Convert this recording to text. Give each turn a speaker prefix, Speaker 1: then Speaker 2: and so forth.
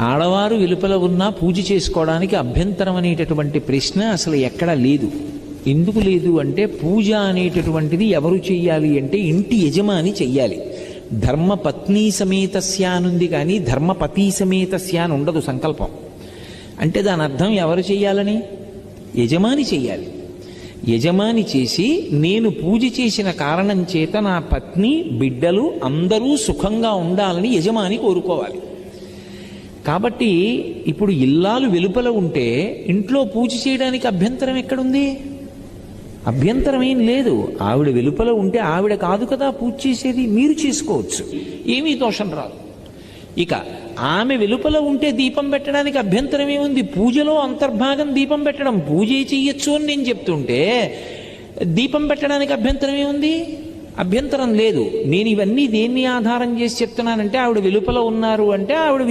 Speaker 1: ఆడవారు వెలుపల ఉన్నా పూజ చేసుకోవడానికి అభ్యంతరం అనేటటువంటి ప్రశ్న అసలు ఎక్కడా లేదు. ఎందుకు లేదు అంటే పూజ అనేటటువంటిది ఎవరు చెయ్యాలి అంటే ఇంటి యజమాని చెయ్యాలి. ధర్మపత్ని సమేతస్య అనుంది కానీ ధర్మపతి సమేతస్య అని ఉండదు సంకల్పం. అంటే దాని అర్థం ఎవరు చెయ్యాలని? యజమాని చెయ్యాలి. యజమాని చేసి నేను పూజ చేసిన కారణం చేత నా పత్ని బిడ్డలు అందరూ సుఖంగా ఉండాలని యజమాని కోరుకోవాలి. కాబట్టి ఇప్పుడు ఇల్లాలు వెలుపల ఉంటే ఇంట్లో పూజ చేయడానికి అభ్యంతరం ఎక్కడుంది? అభ్యంతరం ఏం లేదు. ఆవిడ వెలుపల ఉంటే ఆవిడ కాదు కదా పూజ చేసేది, మీరు చేసుకోవచ్చు, ఏమీ దోషం రాదు. ఇక ఆమె వెలుపల ఉంటే దీపం పెట్టడానికి అభ్యంతరం ఏముంది? పూజలో అంతర్భాగం దీపం పెట్టడం, పూజే చెయ్యొచ్చు అని నేను చెప్తుంటే దీపం పెట్టడానికి అభ్యంతరం ఏముంది? అభ్యంతరం లేదు. నేను ఇవన్నీ దేన్ని ఆధారం చేసి చెప్తున్నానంటే ఆవిడ వెలుపల ఉన్నారు అంటే ఆవిడ